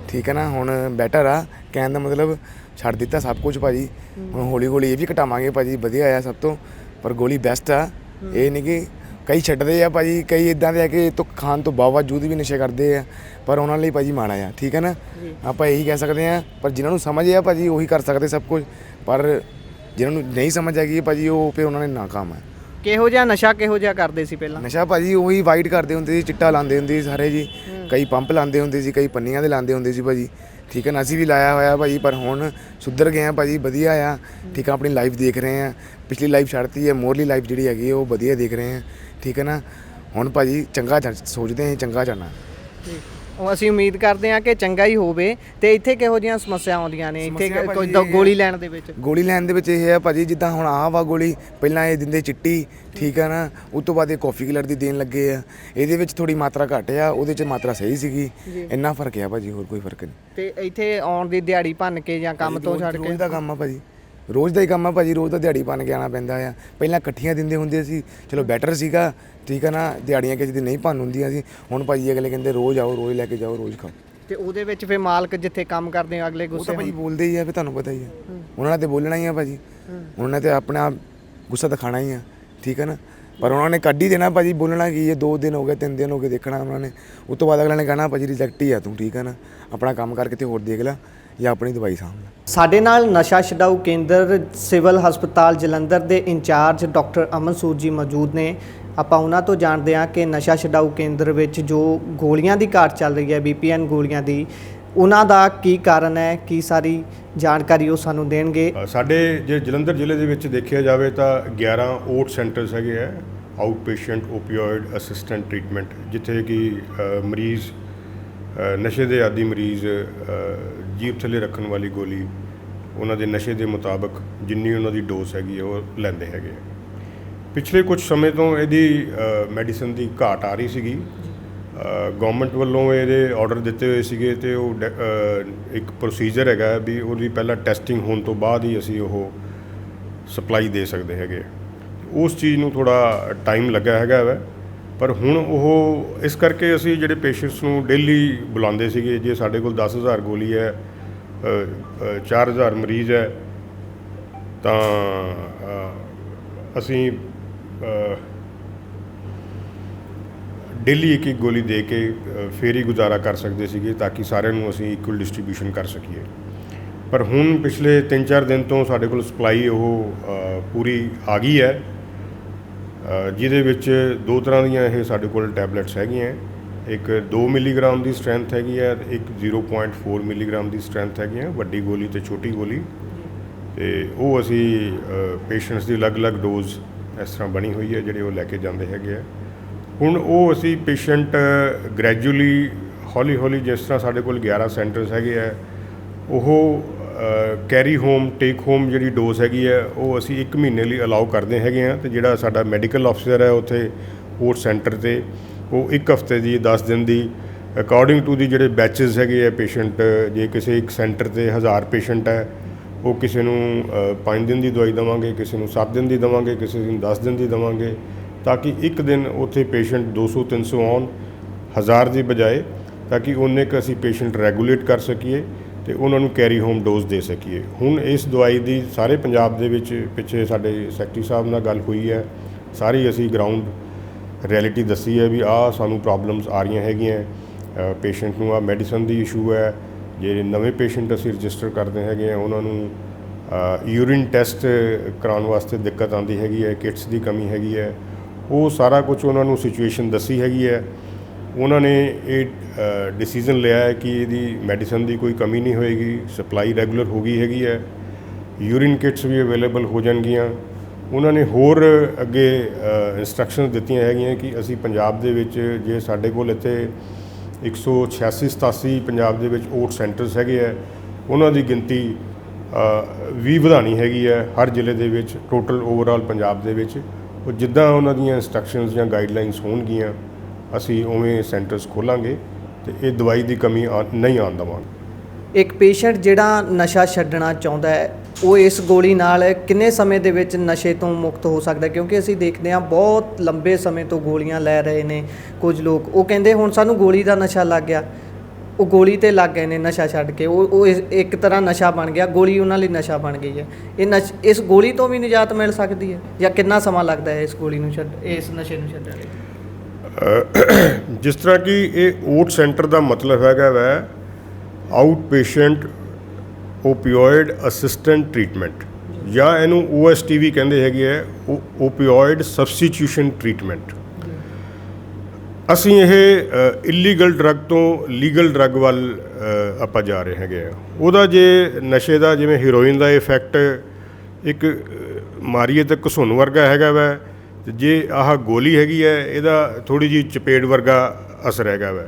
ਠੀਕ ਹੈ ਨਾ। ਹੁਣ ਬੈਟਰ ਆ, ਕਹਿਣ ਦਾ ਮਤਲਬ ਛੱਡ ਦਿੱਤਾ ਸਭ ਕੁਝ ਭਾਜੀ। ਹੁਣ ਹੌਲੀ ਹੌਲੀ ਇਹ ਵੀ ਘਟਾਵਾਂਗੇ ਭਾਜੀ। ਵਧੀਆ ਆ ਸਭ ਤੋਂ, ਪਰ ਗੋਲੀ ਬੈਸਟ ਆ। ਇਹ ਨਹੀਂ ਕਿ ਕਈ ਛੱਡਦੇ ਆ ਭਾਜੀ, ਕਈ ਇਦਾਂ ਦੇ ਆ ਕਿ ਇਹ ਤੋਂ ਖਾਣ ਤੋਂ ਬਾਵਜੂਦ ਵੀ ਨਸ਼ੇ ਕਰਦੇ ਆ, ਪਰ ਉਹਨਾਂ ਲਈ ਭਾਜੀ ਮਾੜਾ ਆ। ਠੀਕ ਹੈ ਨਾ। ਆਪਾਂ ਇਹੀ ਕਹਿ ਸਕਦੇ ਆ, ਪਰ ਜਿਨ੍ਹਾਂ ਨੂੰ ਸਮਝ ਆ ਭਾਜੀ ਉਹੀ ਕਰ ਸਕਦੇ ਸਭ ਕੁਝ, ਪਰ ਜਿਨ੍ਹਾਂ ਨੂੰ ਨਹੀਂ ਸਮਝ ਆਗੀ ਭਾਜੀ ਉਹ ਫਿਰ ਉਹਨਾਂ ਨੇ ਨਾਕਾਮ ਹੈ। ਕਿਹੋ ਜਿਹਾ ਨਸ਼ਾ ਕਿਹੋ ਜਿਹਾ ਕਰਦੇ ਸੀ ਪਹਿਲਾਂ? ਨਸ਼ਾ ਭਾਜੀ ਉਹੀ ਵਾਈਟ ਕਰਦੇ ਹੁੰਦੇ ਸੀ, ਚਿੱਟਾ ਲਾਉਂਦੇ ਹੁੰਦੇ ਸੀ ਸਾਰੇ ਜੀ। ਕਈ ਪੰਪ ਲਾਉਂਦੇ ਹੁੰਦੇ ਸੀ, ਕਈ ਪੰਨੀਆਂ ਦੇ ਲਾਉਂਦੇ ਹੁੰਦੇ ਸੀ ਭਾਜੀ। ਠੀਕ ਹੈ ਨਾ। ਅਸੀਂ ਵੀ ਲਾਇਆ ਹੋਇਆ ਭਾਜੀ, ਪਰ ਹੁਣ ਸੁਧਰ ਗਏ ਆ ਭਾਜੀ। ਵਧੀਆ ਆ। ਠੀਕ ਆ। ਆਪਣੀ ਲਾਈਫ ਦੇਖ ਰਹੇ ਆ, ਪਿਛਲੀ ਲਾਈਫ ਛੱਡਤੀ ਹੈ, ਮੋਰਲੀ ਲਾਈਫ ਜਿਹੜੀ ਹੈਗੀ ਉਹ ਵਧੀਆ ਦੇਖ ਰਹੇ ਆ। ਠੀਕ ਹੈ ਨਾ। ਹੁਣ ਭਾਜੀ ਚੰਗਾ ਸੋਚਦੇ ਹਾਂ, ਚੰਗਾ ਚਾਹਨਾ। ਉਹ ਅਸੀਂ ਉਮੀਦ ਕਰਦੇ ਹਾਂ ਕਿ ਚੰਗਾ ਹੀ ਹੋਵੇ। ਤੇ ਇੱਥੇ ਕਿਹੋ ਜਿਹੀਆਂ ਸਮੱਸਿਆ ਆਉਂਦੀਆਂ ਨੇ ਇੱਥੇ ਕੋਈ ਗੋਲੀ ਲੈਣ ਦੇ ਵਿੱਚ? ਗੋਲੀ ਲੈਣ ਦੇ ਵਿੱਚ ਇਹ ਹੈ ਭਾਜੀ, ਜਿੱਦਾਂ ਹੁਣ ਆਹ ਵਾ ਗੋਲੀ, ਪਹਿਲਾਂ ਇਹ ਦਿੰਦੇ ਚਿੱਟੀ। ਠੀਕ ਹੈ ਨਾ। ਉਸ ਤੋਂ ਬਾਅਦ ਇਹ ਕਾਫੀ ਕਲਰ ਦੀ ਦੇਣ ਲੱਗੇ ਆ। ਇਹਦੇ ਵਿੱਚ ਥੋੜੀ ਮਾਤਰਾ ਘੱਟ ਆ, ਉਹਦੇ 'ਚ ਮਾਤਰਾ ਸਹੀ ਸੀਗੀ। ਇੰਨਾ ਫਰਕ ਆ ਭਾਜੀ, ਹੋਰ ਕੋਈ ਫਰਕ ਨਹੀਂ। ਤੇ ਇੱਥੇ ਆਉਣ ਦੀ ਦਿਹਾੜੀ ਭੰਨ ਕੇ ਜਾਂ ਕੰਮ ਤੋਂ ਛੱਡ ਕੇ? ਰੋਜ਼ ਦਾ ਕੰਮ ਆ ਭਾਜੀ, ਰੋਜ਼ ਦਾ ਹੀ ਕੰਮ ਆ ਭਾਜੀ। ਰੋਜ਼ ਦਾ ਦਿਹਾੜੀ ਭੰਨ ਕੇ ਆਉਣਾ ਪੈਂਦਾ ਆ। ਪਹਿਲਾਂ ਇਕੱਠੀਆਂ ਦਿੰਦੇ ਹੁੰਦੇ ਸੀ, ਚਲੋ ਬੈਟਰ ਸੀਗਾ। ਠੀਕ ਹੈ ਨਾ। ਦਿਹਾੜੀਆਂ ਕਿਸੇ ਦੀ ਨਹੀਂ ਭੰਨ ਹੁੰਦੀਆਂ ਸੀ। ਹੁਣ ਭਾਜੀ ਅਗਲੇ ਕਹਿੰਦੇ ਰੋਜ਼ ਆਓ, ਰੋਜ਼ ਲੈ ਕੇ ਜਾਓ, ਰੋਜ਼ ਖਾਓ। ਤੇ ਉਹਦੇ ਵਿੱਚ ਫਿਰ ਮਾਲਕ ਜਿੱਥੇ ਕੰਮ ਕਰਦੇ ਆ ਅਗਲੇ ਉਹ ਗੁੱਸੇ ਤਾਂ ਭਾਜੀ ਬੋਲਦੇ ਹੀ ਆ, ਫਿਰ ਤੁਹਾਨੂੰ ਪਤਾ ਹੀ ਆ। ਉਹਨਾਂ ਨੇ ਤੇ ਬੋਲਣਾ ਹੀ ਆ ਭਾਜੀ। ਉਹਨਾਂ ਨੇ ਤੇ ਆਪਣਾ ਗੁੱਸਾ ਦਿਖਾਣਾ ਹੀ ਆ। ਠੀਕ ਹੈ ਨਾ। ਪਰ ਉਹਨਾਂ ਨੇ ਕੱਢ ਹੀ ਦੇਣਾ ਭਾਜੀ। ਬੋਲਣਾ ਕੀ ਹੈ, 2 ਦਿਨ ਹੋ ਗਏ, 3 ਦਿਨ ਹੋ ਗਏ, ਦੇਖਣਾ ਉਹਨਾਂ ਨੇ। ਉਸ ਤੋਂ ਬਾਅਦ ਅਗਲੇ ਨੇ ਕਹਿਣਾ ਭਾਜੀ ਰਿਜੈਕਟ ਹੀ ਆ ਤੂੰ। ਠੀਕ ਹੈ ਨਾ। ਆਪਣਾ ਕੰਮ ਕਰਕੇ ਤੇ ਹੋਰ ਦੇਖ ਲੈ ਜਾਂ ਆਪਣੀ ਦਵਾਈ ਸਾਂਭ ਲੈ। ਸਾਡੇ ਨਾਲ ਨਸ਼ਾ ਛਡਾਊ ਕੇਂਦਰ ਸਿਵਲ ਹਸਪਤਾਲ ਜਲੰਧਰ ਦੇ ਇੰਚਾਰਜ ਡਾਕਟਰ ਅਮਨ ਸੂਦ ਜੀ ਮੌਜੂਦ ਨੇ। ਆਪਾਂ ਉਹਨਾਂ ਤੋਂ ਜਾਣਦੇ ਹਾਂ ਕਿ ਨਸ਼ਾ ਛਡਾਊ ਕੇਂਦਰ ਵਿੱਚ ਜੋ ਗੋਲੀਆਂ ਦੀ ਘਾਟ ਚੱਲ ਰਹੀ ਹੈ, BPN ਗੋਲੀਆਂ ਦੀ, ਉਹਨਾਂ ਦਾ ਕੀ ਕਾਰਨ ਹੈ, ਕੀ ਸਾਰੀ ਜਾਣਕਾਰੀ ਉਹ ਸਾਨੂੰ ਦੇਣਗੇ। ਸਾਡੇ ਜੇ ਜਲੰਧਰ ਜ਼ਿਲ੍ਹੇ ਦੇ ਵਿੱਚ ਦੇਖਿਆ ਜਾਵੇ ਤਾਂ 11 ਓਟ ਸੈਂਟਰਸ ਹੈਗੇ ਆ, ਆਊਟ ਪੇਸ਼ੈਂਟ ਓਪੀਓਇਡ ਅਸਿਸਟੈਂਟ ਟ੍ਰੀਟਮੈਂਟ, ਜਿੱਥੇ ਕਿ ਮਰੀਜ਼ ਨਸ਼ੇ ਦੇ ਆਦੀ ਮਰੀਜ਼ ਜੀਭ ਥੱਲੇ ਰੱਖਣ ਵਾਲੀ ਗੋਲੀ ਉਹਨਾਂ ਦੇ ਨਸ਼ੇ ਦੇ ਮੁਤਾਬਕ ਜਿੰਨੀ ਉਹਨਾਂ ਦੀ ਡੋਜ਼ ਹੈਗੀ ਉਹ ਲੈਂਦੇ ਹੈਗੇ। ਪਿਛਲੇ ਕੁਝ ਸਮੇਂ ਤੋਂ ਇਹਦੀ ਮੈਡੀਸਨ ਦੀ ਘਾਟ ਆ ਰਹੀ ਸੀਗੀ। ਗਵਰਨਮੈਂਟ ਵੱਲੋਂ ਇਹਦੇ ਆਰਡਰ ਦਿੱਤੇ ਹੋਏ ਸੀਗੇ ਤੇ ਉਹ ਇੱਕ ਪ੍ਰੋਸੀਜਰ ਹੈਗਾ ਵੀ ਉਹਦੀ ਪਹਿਲਾਂ ਟੈਸਟਿੰਗ ਹੋਣ ਤੋਂ ਬਾਅਦ ਹੀ ਅਸੀਂ ਉਹ ਸਪਲਾਈ ਦੇ ਸਕਦੇ ਹੈਗੇ। ਉਸ ਚੀਜ਼ ਨੂੰ ਥੋੜ੍ਹਾ ਟਾਈਮ ਲੱਗਾ ਹੈਗਾ ਵੈ, ਪਰ ਹੁਣ ਉਹ ਇਸ ਕਰਕੇ ਅਸੀਂ ਜਿਹੜੇ ਪੇਸ਼ੈਂਟਸ ਨੂੰ ਡੇਲੀ ਬੁਲਾਉਂਦੇ ਸੀਗੇ, ਜੇ ਸਾਡੇ ਕੋਲ 10,000 ਗੋਲੀ ਹੈ, 4,000 ਮਰੀਜ਼ ਹੈ, ਤਾਂ ਅਸੀਂ ਡੇਲੀ ਇੱਕ ਗੋਲੀ ਦੇ ਕੇ ਫੇਰ ਹੀ ਗੁਜ਼ਾਰਾ ਕਰ ਸਕਦੇ ਸੀਗੇ, ਤਾਂ ਕਿ ਸਾਰਿਆਂ ਨੂੰ ਅਸੀਂ ਇਕੁਅਲ ਡਿਸਟ੍ਰੀਬਿਊਸ਼ਨ ਕਰ ਸਕੀਏ। ਪਰ ਹੁਣ ਪਿਛਲੇ 3-4 ਦਿਨ ਤੋਂ ਸਾਡੇ ਕੋਲ ਸਪਲਾਈ ਉਹ ਪੂਰੀ ਆ ਗਈ ਹੈ, ਜਿਹਦੇ ਵਿੱਚ 2 ਤਰ੍ਹਾਂ ਦੀਆਂ ਇਹ ਸਾਡੇ ਕੋਲ ਟੈਬਲੇਟਸ ਹੈਗੀਆਂ। ਇੱਕ 2 ਮਿਲੀਗ੍ਰਾਮ ਦੀ ਸਟਰੈਂਥ ਹੈਗੀ ਹੈ, ਇੱਕ 0.4 ਮਿਲੀਗ੍ਰਾਮ ਦੀ ਸਟਰੈਂਥ ਹੈਗੀ ਹੈ, ਵੱਡੀ ਗੋਲੀ ਅਤੇ ਛੋਟੀ ਗੋਲੀ। ਅਤੇ ਉਹ ਅਸੀਂ ਪੇਸ਼ੈਂਟਸ ਦੀ ਅਲੱਗ-ਅਲੱਗ ਡੋਜ਼ ਇਸ ਤਰ੍ਹਾਂ ਬਣੀ ਹੋਈ ਹੈ ਜਿਹੜੇ ਉਹ ਲੈ ਕੇ ਜਾਂਦੇ ਹੈਗੇ ਆ। ਹੁਣ ਉਹ ਅਸੀਂ ਪੇਸ਼ੈਂਟ ਗ੍ਰੈਜੂਅਲੀ ਹੌਲੀ ਹੌਲੀ, ਜਿਸ ਤਰ੍ਹਾਂ ਸਾਡੇ ਕੋਲ 11 ਸੈਂਟਰਸ ਹੈਗੇ ਆ, ਉਹ ਕੈਰੀ ਹੋਮ ਟੇਕ ਹੋਮ ਜਿਹੜੀ ਡੋਜ਼ ਹੈਗੀ ਹੈ ਉਹ ਅਸੀਂ 1 ਮਹੀਨੇ ਲਈ ਅਲਾਉ ਕਰਦੇ ਹੈਗੇ ਆ। ਅਤੇ ਜਿਹੜਾ ਸਾਡਾ ਮੈਡੀਕਲ ਅਫਸਰ ਹੈ ਉੱਥੇ ਉਹ ਸੈਂਟਰ 'ਤੇ ਉਹ 1 ਹਫ਼ਤੇ ਦੀ 10 ਦਿਨ ਦੀ ਅਕੋਰਡਿੰਗ ਟੂ ਦੀ ਜਿਹੜੇ ਬੈਚਸ ਹੈਗੇ ਆ ਪੇਸ਼ੈਂਟ, ਜੇ ਕਿਸੇ ਇੱਕ ਸੈਂਟਰ 'ਤੇ 1000 ਪੇਸ਼ੈਂਟ ਹੈ ਉਹ ਕਿਸੇ ਨੂੰ 5 ਦਿਨ ਦੀ ਦਵਾਈ ਦੇਵਾਂਗੇ, ਕਿਸੇ ਨੂੰ 7 ਦਿਨ ਦੀ ਦੇਵਾਂਗੇ, ਕਿਸੇ ਨੂੰ 10 ਦਿਨ ਦੀ ਦੇਵਾਂਗੇ, ਤਾਂ ਕਿ ਇੱਕ ਦਿਨ ਉੱਥੇ ਪੇਸ਼ੈਂਟ 200-300 ਆਉਣ 1000 ਦੀ ਬਜਾਏ, ਤਾਂ ਕਿ ਉਹਨੇ ਕੁ ਅਸੀਂ ਪੇਸ਼ੈਂਟ ਰੈਗੂਲੇਟ ਕਰ ਸਕੀਏ ਅਤੇ ਉਹਨਾਂ ਨੂੰ ਕੈਰੀ ਹੋਮ ਡੋਜ਼ ਦੇ ਸਕੀਏ। ਹੁਣ ਇਸ ਦਵਾਈ ਦੀ ਸਾਰੇ ਪੰਜਾਬ ਦੇ ਵਿੱਚ ਪਿੱਛੇ ਸਾਡੇ ਸੈਕਟਰੀ ਸਾਹਿਬ ਨਾਲ ਗੱਲ ਹੋਈ ਹੈ, ਸਾਰੀ ਅਸੀਂ ਗਰਾਊਂਡ ਰਿਐਲਿਟੀ ਦੱਸੀ ਹੈ ਵੀ ਆਹ ਸਾਨੂੰ ਪ੍ਰੋਬਲਮਸ ਆ ਰਹੀਆਂ ਹੈਗੀਆਂ, ਪੇਸ਼ੈਂਟ ਨੂੰ ਆਹ ਮੈਡੀਸਨ ਦੀ ਇਸ਼ੂ ਹੈ। ਜਿਹੜੇ ਨਵੇਂ ਪੇਸ਼ੈਂਟ ਅਸੀਂ ਰਜਿਸਟਰ ਕਰਦੇ ਹੈਗੇ ਆ ਉਹਨਾਂ ਨੂੰ ਯੂਰਿਨ ਟੈਸਟ ਕਰਾਉਣ ਵਾਸਤੇ ਦਿੱਕਤ ਆਉਂਦੀ ਹੈਗੀ ਹੈ, ਕਿਟਸ ਦੀ ਕਮੀ ਹੈਗੀ ਹੈ, ਉਹ ਸਾਰਾ ਕੁਝ ਉਹਨਾਂ ਨੂੰ ਸਿਚੁਏਸ਼ਨ ਦੱਸੀ ਹੈਗੀ ਹੈ। ਉਹਨਾਂ ਨੇ ਇਹ ਡਿਸੀਜ਼ਨ ਲਿਆ ਹੈ ਕਿ ਇਹਦੀ ਮੈਡੀਸਨ ਦੀ ਕੋਈ ਕਮੀ ਨਹੀਂ ਹੋਏਗੀ, ਸਪਲਾਈ ਰੈਗੂਲਰ ਹੋ ਗਈ ਹੈਗੀ ਹੈ, ਯੂਰਿਨ ਕਿਟਸ ਵੀ ਅਵੇਲੇਬਲ ਹੋ ਜਾਣਗੀਆਂ। ਉਹਨਾਂ ਨੇ ਹੋਰ ਅੱਗੇ ਇੰਸਟਰਕਸ਼ਨ ਦਿੱਤੀਆਂ ਹੈਗੀਆਂ ਕਿ ਅਸੀਂ ਪੰਜਾਬ ਦੇ ਵਿੱਚ, ਜੇ ਸਾਡੇ ਕੋਲ ਇੱਥੇ 186-87 ਪੰਜਾਬ ਦੇ ਵਿੱਚ ਓਟ ਸੈਂਟਰਸ ਹੈਗੇ ਹੈ, ਉਹਨਾਂ ਦੀ ਗਿਣਤੀ 20 ਵਧਾਉਣੀ ਹੈਗੀ ਹੈ ਹਰ ਜ਼ਿਲ੍ਹੇ ਦੇ ਵਿੱਚ, ਟੋਟਲ ਓਵਰਆਲ ਪੰਜਾਬ ਦੇ ਵਿੱਚ। ਉਹ ਜਿੱਦਾਂ ਉਹਨਾਂ ਦੀਆਂ ਇੰਸਟਰਕਸ਼ਨਸ ਜਾਂ ਗਾਈਡਲਾਈਨਸ ਹੋਣਗੀਆਂ ਅਸੀਂ ਉਵੇਂ ਸੈਂਟਰਸ ਖੋਲਾਂਗੇ ਅਤੇ ਇਹ ਦਵਾਈ ਦੀ ਕਮੀ ਨਹੀਂ ਆਉਣ ਦੇਵਾਂਗੇ। ਇੱਕ ਪੇਸ਼ੈਂਟ ਜਿਹੜਾ ਨਸ਼ਾ ਛੱਡਣਾ ਚਾਹੁੰਦਾ ਹੈ ਉਹ ਇਸ ਗੋਲੀ ਨਾਲ ਕਿੰਨੇ ਸਮੇਂ ਦੇ ਵਿੱਚ ਨਸ਼ੇ ਤੋਂ ਮੁਕਤ ਹੋ ਸਕਦਾ? ਕਿਉਂਕਿ ਅਸੀਂ ਦੇਖਦੇ ਹਾਂ ਬਹੁਤ ਲੰਬੇ ਸਮੇਂ ਤੋਂ ਗੋਲੀਆਂ ਲੈ ਰਹੇ ਨੇ ਕੁਝ ਲੋਕ, ਉਹ ਕਹਿੰਦੇ ਹੁਣ ਸਾਨੂੰ ਗੋਲੀ ਦਾ ਨਸ਼ਾ ਲੱਗ ਗਿਆ, ਉਹ ਗੋਲੀ 'ਤੇ ਲੱਗ ਗਏ ਨੇ ਨਸ਼ਾ ਛੱਡ ਕੇ, ਉਹ ਇੱਕ ਤਰ੍ਹਾਂ ਨਸ਼ਾ ਬਣ ਗਿਆ, ਗੋਲੀ ਉਹਨਾਂ ਲਈ ਨਸ਼ਾ ਬਣ ਗਈ ਹੈ। ਇਸ ਗੋਲੀ ਤੋਂ ਵੀ ਨਿਜਾਤ ਮਿਲ ਸਕਦੀ ਹੈ ਜਾਂ ਕਿੰਨਾ ਸਮਾਂ ਲੱਗਦਾ ਹੈ ਇਸ ਗੋਲੀ ਨੂੰ ਇਸ ਨਸ਼ੇ ਨੂੰ ਛੱਡਣ ਲਈ? ਜਿਸ ਤਰ੍ਹਾਂ ਕਿ ਇਹ ਓਟ ਸੈਂਟਰ ਦਾ ਮਤਲਬ ਹੈਗਾ ਵੈ ਆਊਟ ਪੇਸ਼ੈਂਟ ਓਪੀਓਇਡ ਅਸਿਸਟੈਂਟ ਟਰੀਟਮੈਂਟ, ਜਾਂ ਇਹਨੂੰ OST ਵੀ ਕਹਿੰਦੇ ਹੈਗੇ ਹੈ, ਓਪੀਓਇਡ ਸਬਸਟੀਟਿਊਸ਼ਨ ਟਰੀਟਮੈਂਟ। ਅਸੀਂ ਇਹ ਇਲੀਗਲ ਡਰੱਗ ਤੋਂ ਲੀਗਲ ਡਰੱਗ ਵੱਲ ਆਪਾਂ ਜਾ ਰਹੇ ਹੈਗੇ ਆ। ਉਹਦਾ ਜੇ ਨਸ਼ੇ ਦਾ ਜਿਵੇਂ ਹੀਰੋਇਨ ਦਾ ਇਫੈਕਟ ਇੱਕ ਮਾਰੀਏ ਤਾਂ ਘਸੁੰਨ ਵਰਗਾ ਹੈਗਾ ਵੈ, ਅਤੇ ਜੇ ਆਹ ਗੋਲੀ ਹੈਗੀ ਹੈ ਇਹਦਾ ਥੋੜ੍ਹੀ ਜਿਹੀ ਚਪੇੜ ਵਰਗਾ ਅਸਰ ਹੈਗਾ ਵੈ।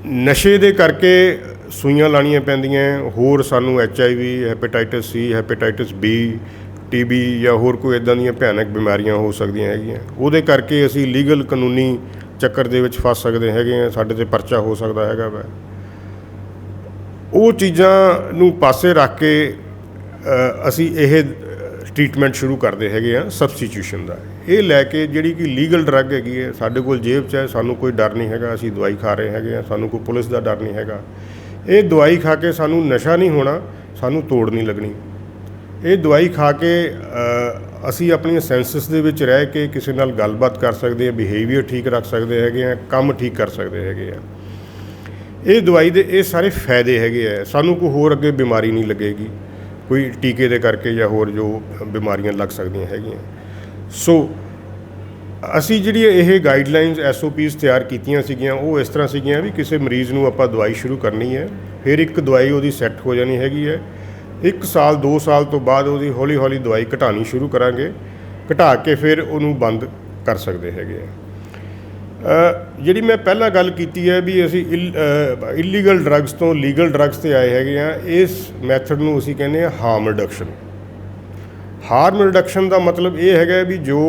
ਨਸ਼ੇ ਦੇ ਕਰਕੇ ਸੂਈਆਂ ਲਾਉਣੀਆਂ ਪੈਂਦੀਆਂ, ਹੋਰ ਸਾਨੂੰ HIV, hepatitis C, hepatitis B, TB ਜਾਂ ਹੋਰ ਕੋਈ ਇੱਦਾਂ ਦੀਆਂ ਭਿਆਨਕ ਬਿਮਾਰੀਆਂ ਹੋ ਸਕਦੀਆਂ ਹੈਗੀਆਂ। ਉਹਦੇ ਕਰਕੇ ਅਸੀਂ ਲੀਗਲ ਕਾਨੂੰਨੀ ਚੱਕਰ ਦੇ ਵਿੱਚ ਫਸ ਸਕਦੇ ਹੈਗੇ ਹਾਂ, ਸਾਡੇ 'ਤੇ ਪਰਚਾ ਹੋ ਸਕਦਾ ਹੈਗਾ ਵੈ। ਉਹ ਚੀਜ਼ਾਂ ਨੂੰ ਪਾਸੇ ਰੱਖ ਕੇ ਅਸੀਂ ਇਹ ਟਰੀਟਮੈਂਟ ਸ਼ੁਰੂ ਕਰਦੇ ਹੈਗੇ ਹਾਂ ਸਬਸਟੀਟਿਊਸ਼ਨ ਦਾ। ਇਹ ਲੈ ਕੇ ਜਿਹੜੀ ਕਿ ਲੀਗਲ ਡਰੱਗ ਹੈਗੀ ਹੈ ਸਾਡੇ ਕੋਲ ਜੇਬ 'ਚ ਹੈ, ਸਾਨੂੰ ਕੋਈ ਡਰ ਨਹੀਂ ਹੈਗਾ, ਅਸੀਂ ਦਵਾਈ ਖਾ ਰਹੇ ਹੈਗੇ ਹਾਂ, ਸਾਨੂੰ ਕੋਈ ਪੁਲਿਸ ਦਾ ਡਰ ਨਹੀਂ ਹੈਗਾ। ਇਹ ਦਵਾਈ ਖਾ ਕੇ ਸਾਨੂੰ ਨਸ਼ਾ ਨਹੀਂ ਹੋਣਾ, ਸਾਨੂੰ ਤੋੜ ਨਹੀਂ ਲੱਗਣੀ। ਇਹ ਦਵਾਈ ਖਾ ਕੇ ਅਸੀਂ ਆਪਣੀਆਂ ਸੈਂਸਸ ਦੇ ਵਿੱਚ ਰਹਿ ਕੇ ਕਿਸੇ ਨਾਲ ਗੱਲਬਾਤ ਕਰ ਸਕਦੇ ਹਾਂ, ਬਿਹੇਵੀਅਰ ਠੀਕ ਰੱਖ ਸਕਦੇ ਹੈਗੇ ਹਾਂ, ਕੰਮ ਠੀਕ ਕਰ ਸਕਦੇ ਹੈਗੇ ਆ। ਇਹ ਦਵਾਈ ਦੇ ਇਹ ਸਾਰੇ ਫਾਇਦੇ ਹੈਗੇ ਆ, ਸਾਨੂੰ ਕੋਈ ਹੋਰ ਅੱਗੇ ਬਿਮਾਰੀ ਨਹੀਂ ਲੱਗੇਗੀ, ਕੋਈ ਟੀਕੇ ਦੇ ਕਰਕੇ ਜਾਂ ਹੋਰ ਜੋ ਬਿਮਾਰੀਆਂ ਲੱਗ ਸਕਦੀਆਂ ਹੈਗੀਆਂ। ਸੋ ਅਸੀਂ ਜਿਹੜੀਆਂ ਇਹ ਗਾਈਡਲਾਈਨਸ SOPs ਤਿਆਰ ਕੀਤੀਆਂ ਸੀਗੀਆਂ ਉਹ ਇਸ ਤਰ੍ਹਾਂ ਸੀਗੀਆਂ ਵੀ ਕਿਸੇ ਮਰੀਜ਼ ਨੂੰ ਆਪਾਂ ਦਵਾਈ ਸ਼ੁਰੂ ਕਰਨੀ ਹੈ, ਫਿਰ ਇੱਕ ਦਵਾਈ ਉਹਦੀ ਸੈੱਟ ਹੋ ਜਾਣੀ ਹੈਗੀ ਹੈ, 1 ਸਾਲ 2 ਸਾਲ ਤੋਂ ਬਾਅਦ ਉਹਦੀ ਹੌਲੀ ਹੌਲੀ ਦਵਾਈ ਘਟਾਉਣੀ ਸ਼ੁਰੂ ਕਰਾਂਗੇ, ਘਟਾ ਕੇ ਫਿਰ ਉਹਨੂੰ ਬੰਦ ਕਰ ਸਕਦੇ ਹੈਗੇ ਆ। ਜਿਹੜੀ ਮੈਂ ਪਹਿਲਾਂ ਗੱਲ ਕੀਤੀ ਹੈ ਵੀ ਅਸੀਂ ਇਲੀਗਲ ਡਰੱਗਸ ਤੋਂ ਲੀਗਲ ਡਰੱਗਸ 'ਤੇ ਆਏ ਹੈਗੇ ਆ, ਇਸ ਮੈਥਡ ਨੂੰ ਅਸੀਂ ਕਹਿੰਦੇ ਹਾਂ ਹਾਰਮ ਰਿਡਕਸ਼ਨ। ਹਾਰਮ ਰਿਡਕਸ਼ਨ ਦਾ ਮਤਲਬ ਇਹ ਹੈਗਾ ਵੀ ਜੋ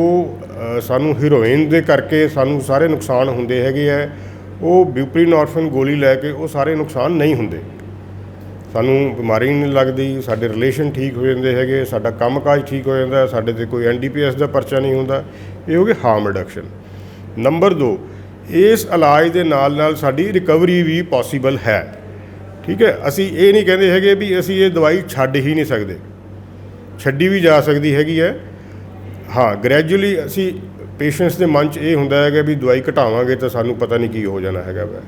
ਸਾਨੂੰ ਹੀਰੋਇਨ ਦੇ ਕਰਕੇ ਸਾਨੂੰ ਸਾਰੇ ਨੁਕਸਾਨ ਹੁੰਦੇ ਹੈਗੇ ਆ, ਉਹ ਬਿਊਪਰੀਨੋਰਫਿਨ ਗੋਲੀ ਲੈ ਕੇ ਉਹ ਸਾਰੇ ਨੁਕਸਾਨ ਨਹੀਂ ਹੁੰਦੇ, ਸਾਨੂੰ ਬਿਮਾਰੀ ਨਹੀਂ ਲੱਗਦੀ, ਸਾਡੇ ਰਿਲੇਸ਼ਨ ਠੀਕ ਹੋ ਜਾਂਦੇ ਹੈਗੇ, ਸਾਡਾ ਕੰਮਕਾਜ ਠੀਕ ਹੋ ਜਾਂਦਾ, ਸਾਡੇ 'ਤੇ ਕੋਈ NDPS ਦਾ ਪਰਚਾ ਨਹੀਂ ਹੁੰਦਾ। ਇਹ ਹੋ ਗਿਆ ਹਾਰਮ ਰਿਡਕਸ਼ਨ। ਨੰਬਰ 2, ਇਸ ਇਲਾਜ ਦੇ ਨਾਲ ਨਾਲ ਸਾਡੀ ਰਿਕਵਰੀ ਵੀ ਪੋਸੀਬਲ ਹੈ। ਠੀਕ ਹੈ, ਅਸੀਂ ਇਹ ਨਹੀਂ ਕਹਿੰਦੇ ਹੈਗੇ ਵੀ ਅਸੀਂ ਇਹ ਦਵਾਈ ਛੱਡ ਹੀ ਨਹੀਂ ਸਕਦੇ, ਛੱਡੀ ਵੀ ਜਾ ਸਕਦੀ ਹੈਗੀ ਹੈ। ਹਾਂ, ਗ੍ਰੈਜੂਅਲੀ ਅਸੀਂ ਪੇਸ਼ੈਂਟਸ ਦੇ ਮਨ 'ਚ ਇਹ ਹੁੰਦਾ ਹੈਗਾ ਵੀ ਦਵਾਈ ਘਟਾਵਾਂਗੇ ਤਾਂ ਸਾਨੂੰ ਪਤਾ ਨਹੀਂ ਕੀ ਹੋ ਜਾਣਾ ਹੈਗਾ ਵੈ।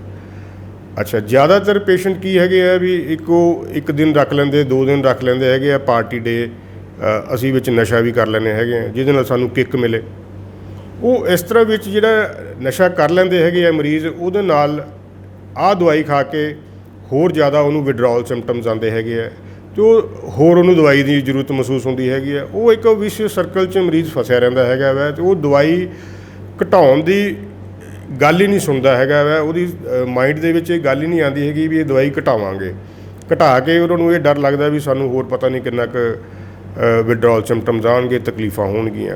ਅੱਛਾ, ਜ਼ਿਆਦਾਤਰ ਪੇਸ਼ੈਂਟ ਕੀ ਹੈਗੇ ਆ ਵੀ ਇੱਕ ਦਿਨ ਰੱਖ ਲੈਂਦੇ, 2 ਦਿਨ ਰੱਖ ਲੈਂਦੇ ਹੈਗੇ ਆ, ਪਾਰਟੀ ਡੇ ਅਸੀਂ ਵਿੱਚ ਨਸ਼ਾ ਵੀ ਕਰ ਲੈਂਦੇ ਹੈਗੇ ਆ ਜਿਹਦੇ ਨਾਲ ਸਾਨੂੰ ਕਿੱਕ ਮਿਲੇ। ਉਹ ਇਸ ਤਰ੍ਹਾਂ ਵਿੱਚ ਜਿਹੜਾ ਨਸ਼ਾ ਕਰ ਲੈਂਦੇ ਹੈਗੇ ਆ ਮਰੀਜ਼, ਉਹਦੇ ਨਾਲ ਆਹ ਦਵਾਈ ਖਾ ਕੇ ਹੋਰ ਜ਼ਿਆਦਾ ਉਹਨੂੰ ਵਿਡਰਾਅਲ ਸਿੰਪਟਮਸ ਆਉਂਦੇ ਹੈਗੇ ਆ, ਤੇ ਉਹ ਹੋਰ ਉਹਨੂੰ ਦਵਾਈ ਦੀ ਜ਼ਰੂਰਤ ਮਹਿਸੂਸ ਹੁੰਦੀ ਹੈਗੀ ਹੈ। ਉਹ ਇੱਕ ਵਿਸ਼ਵ ਸਰਕਲ 'ਚ ਮਰੀਜ਼ ਫਸਿਆ ਰਹਿੰਦਾ ਹੈਗਾ ਵੈ ਤੇ ਉਹ ਦਵਾਈ ਘਟਾਉਣ ਦੀ ਗੱਲ ਹੀ ਨਹੀਂ ਸੁਣਦਾ ਹੈਗਾ ਵੈ। ਉਹਦੀ ਮਾਈਂਡ ਦੇ ਵਿੱਚ ਇਹ ਗੱਲ ਹੀ ਨਹੀਂ ਆਉਂਦੀ ਹੈਗੀ ਵੀ ਇਹ ਦਵਾਈ ਘਟਾਵਾਂਗੇ। ਘਟਾ ਕੇ ਉਹਨਾਂ ਨੂੰ ਇਹ ਡਰ ਲੱਗਦਾ ਵੀ ਸਾਨੂੰ ਹੋਰ ਪਤਾ ਨਹੀਂ ਕਿੰਨਾ ਕੁ ਵਿਡਰਾਲ ਸਿੰਪਟਮਸ ਆਉਣਗੇ, ਤਕਲੀਫਾਂ ਹੋਣਗੀਆਂ।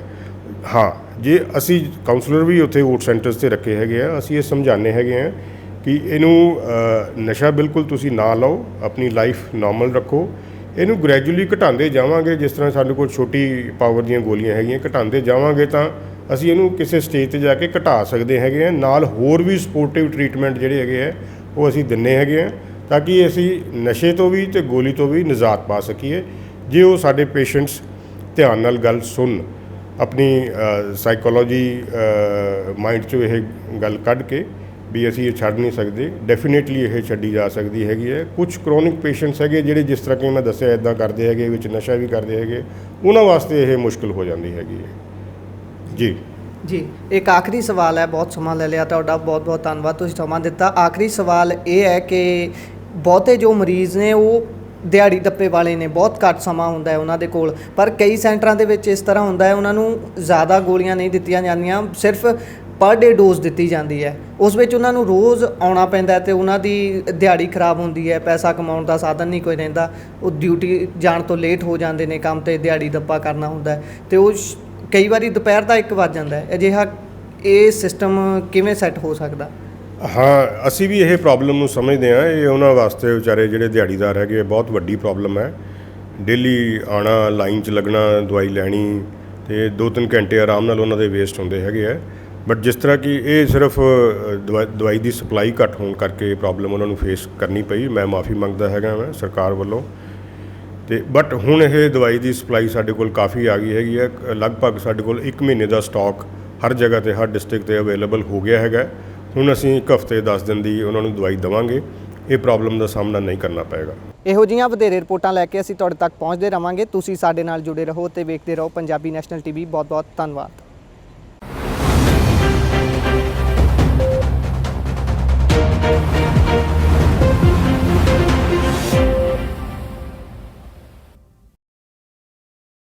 ਹਾਂ, ਜੇ ਅਸੀਂ ਕਾਉਂਸਲਰ ਵੀ ਉੱਥੇ ਓਟ ਸੈਂਟਰਸ 'ਤੇ ਰੱਖੇ ਹੈਗੇ ਆ, ਅਸੀਂ ਇਹ ਸਮਝਾਉਂਦੇ ਹੈਗੇ ਆ ਕਿ ਇਹਨੂੰ ਨਸ਼ਾ ਬਿਲਕੁਲ ਤੁਸੀਂ ਨਾ ਲਓ, ਆਪਣੀ ਲਾਈਫ ਨਾਰਮਲ ਰੱਖੋ। ਇਹਨੂੰ ਗ੍ਰੈਜੂਅਲੀ ਘਟਾਉਂਦੇ ਜਾਵਾਂਗੇ, ਜਿਸ ਤਰ੍ਹਾਂ ਸਾਡੇ ਕੋਲ ਛੋਟੀ ਪਾਵਰ ਦੀਆਂ ਗੋਲੀਆਂ ਹੈਗੀਆਂ, ਘਟਾਉਂਦੇ ਜਾਵਾਂਗੇ ਤਾਂ ਅਸੀਂ ਇਹਨੂੰ ਕਿਸੇ ਸਟੇਜ 'ਤੇ ਜਾ ਕੇ ਘਟਾ ਸਕਦੇ ਹੈਗੇ ਆ। ਨਾਲ ਹੋਰ ਵੀ ਸਪੋਰਟਿਵ ਟਰੀਟਮੈਂਟ ਜਿਹੜੇ ਹੈਗੇ ਆ ਉਹ ਅਸੀਂ ਦਿੰਦੇ ਹੈਗੇ ਆ, ਤਾਂ ਕਿ ਅਸੀਂ ਨਸ਼ੇ ਤੋਂ ਵੀ ਅਤੇ ਗੋਲੀ ਤੋਂ ਵੀ ਨਿਜਾਤ ਪਾ ਸਕੀਏ। ਜੇ ਉਹ ਸਾਡੇ ਪੇਸ਼ੈਂਟਸ ਧਿਆਨ ਨਾਲ ਗੱਲ ਸੁਣ, ਆਪਣੀ ਸਾਈਕੋਲੋਜੀ ਮਾਈਂਡ 'ਚੋਂ ਇਹ ਗੱਲ ਕੱਢ ਕੇ ਵੀ ਅਸੀਂ ਇਹ ਛੱਡ ਨਹੀਂ ਸਕਦੇ, ਡੈਫੀਨੇਟਲੀ ਇਹ ਛੱਡੀ ਜਾ ਸਕਦੀ ਹੈਗੀ ਹੈ। ਕੁਝ ਕ੍ਰੋਨਿਕ ਪੇਸ਼ੈਂਟਸ ਹੈਗੇ ਜਿਹੜੇ ਜਿਸ ਤਰ੍ਹਾਂ ਕਿ ਮੈਂ ਦੱਸਿਆ ਇੱਦਾਂ ਕਰਦੇ ਹੈਗੇ, ਵਿੱਚ ਨਸ਼ਾ ਵੀ ਕਰਦੇ ਹੈਗੇ, ਉਹਨਾਂ ਵਾਸਤੇ ਇਹ ਮੁਸ਼ਕਿਲ ਹੋ ਜਾਂਦੀ ਹੈਗੀ ਹੈ। ਜੀ ਇੱਕ ਆਖਰੀ ਸਵਾਲ ਹੈ, ਬਹੁਤ ਸਮਾਂ ਲੈ ਲਿਆ ਤੁਹਾਡਾ, ਬਹੁਤ ਬਹੁਤ ਧੰਨਵਾਦ ਤੁਸੀਂ ਸਮਾਂ ਦਿੱਤਾ। ਆਖਰੀ ਸਵਾਲ ਇਹ ਹੈ ਕਿ ਬਹੁਤੇ ਜੋ ਮਰੀਜ਼ ਨੇ ਉਹ ਦਿਹਾੜੀ ਦੱਪੇ ਵਾਲੇ ਨੇ, ਬਹੁਤ ਘੱਟ ਸਮਾਂ ਹੁੰਦਾ ਹੈ ਉਹਨਾਂ ਦੇ ਕੋਲ, ਪਰ ਕਈ ਸੈਂਟਰਾਂ ਦੇ ਵਿੱਚ ਇਸ ਤਰ੍ਹਾਂ ਹੁੰਦਾ ਹੈ ਉਹਨਾਂ ਨੂੰ ਜ਼ਿਆਦਾ ਗੋਲੀਆਂ ਨਹੀਂ ਦਿੱਤੀਆਂ ਜਾਂਦੀਆਂ, ਸਿਰਫ ਪਰ ਡੇ ਡੋਜ਼ ਦਿੱਤੀ ਜਾਂਦੀ ਹੈ। ਉਸ ਵਿੱਚ ਉਹਨਾਂ ਨੂੰ ਰੋਜ਼ ਆਉਣਾ ਪੈਂਦਾ ਅਤੇ ਉਹਨਾਂ ਦੀ ਦਿਹਾੜੀ ਖਰਾਬ ਹੁੰਦੀ ਹੈ, ਪੈਸਾ ਕਮਾਉਣ ਦਾ ਸਾਧਨ ਨਹੀਂ ਕੋਈ ਰਹਿੰਦਾ, ਉਹ ਡਿਊਟੀ ਜਾਣ ਤੋਂ ਲੇਟ ਹੋ ਜਾਂਦੇ ਨੇ, ਕੰਮ 'ਤੇ ਦਿਹਾੜੀ ਦੱਪਾ ਕਰਨਾ ਹੁੰਦਾ ਅਤੇ ਉਹ ਕਈ ਵਾਰੀ ਦੁਪਹਿਰ ਦਾ 1 ਵੱਜ ਜਾਂਦਾ ਹੈ। ਅਜਿਹਾ ਇਹ ਸਿਸਟਮ ਕਿਵੇਂ ਸੈੱਟ ਹੋ ਸਕਦਾ? ਹਾਂ, ਅਸੀਂ ਵੀ ਇਹ ਪ੍ਰੋਬਲਮ ਨੂੰ ਸਮਝਦੇ ਹਾਂ। ਇਹ ਉਹਨਾਂ ਵਾਸਤੇ ਵਿਚਾਰੇ ਜਿਹੜੇ ਦਿਹਾੜੀਦਾਰ ਹੈਗੇ ਬਹੁਤ ਵੱਡੀ ਪ੍ਰੋਬਲਮ ਹੈ। ਡੇਲੀ ਆਉਣਾ, ਲਾਈਨ 'ਚ ਲੱਗਣਾ, ਦਵਾਈ ਲੈਣੀ ਅਤੇ 2-3 ਘੰਟੇ ਆਰਾਮ ਨਾਲ ਉਹਨਾਂ ਦੇ ਵੇਸਟ ਹੁੰਦੇ ਹੈਗੇ ਹੈ। ਬਟ ਜਿਸ ਤਰ੍ਹਾਂ ਕਿ ਇਹ ਸਿਰਫ ਦਵਾਈ ਦੀ ਸਪਲਾਈ ਘੱਟ ਹੋਣ ਕਰਕੇ ਪ੍ਰੋਬਲਮ ਉਹਨਾਂ ਨੂੰ ਫੇਸ ਕਰਨੀ ਪਈ, ਮੈਂ ਮਾफ़ੀ ਮੰਗਦਾ ਹੈਗਾ ਮੈਂ ਸਰਕਾਰ ਵੱਲੋਂ। ਅਤੇ ਬਟ ਹੁਣ ਇਹ ਦਵਾਈ ਦੀ ਸਪਲਾਈ ਸਾਡੇ ਕੋਲ ਕਾਫੀ ਆ ਗਈ ਹੈਗੀ ਹੈ। ਲਗਭਗ ਸਾਡੇ ਕੋਲ 1 ਮਹੀਨੇ ਦਾ ਸਟਾਕ ਹਰ ਜਗ੍ਹਾ 'ਤੇ, ਹਰ ਡਿਸਟ੍ਰਿਕਟ 'ਤੇ ਅਵੇਲੇਬਲ ਹੋ ਗਿਆ ਹੈਗਾ। ਹੁਣ ਅਸੀਂ 1 ਹਫ਼ਤੇ 10 ਦਿਨ ਦੀ ਉਹਨਾਂ ਨੂੰ ਦਵਾਈ ਦੇਵਾਂਗੇ, ਇਹ ਪ੍ਰੋਬਲਮ ਦਾ ਸਾਹਮਣਾ ਨਹੀਂ ਕਰਨਾ ਪਏਗਾ। ਇਹੋ ਜਿਹੀਆਂ ਵਧੇਰੇ ਰਿਪੋਰਟਾਂ ਲੈ ਕੇ ਅਸੀਂ ਤੁਹਾਡੇ ਤੱਕ ਪਹੁੰਚਦੇ ਰਹਾਂਗੇ। ਤੁਸੀਂ ਸਾਡੇ ਨਾਲ ਜੁੜੇ ਰਹੋ ਅਤੇ ਵੇਖਦੇ ਰਹੋ ਪੰਜਾਬੀ ਨੈਸ਼ਨਲ ਟੀਵੀ। ਬਹੁਤ ਬਹੁਤ ਧੰਨਵਾਦ।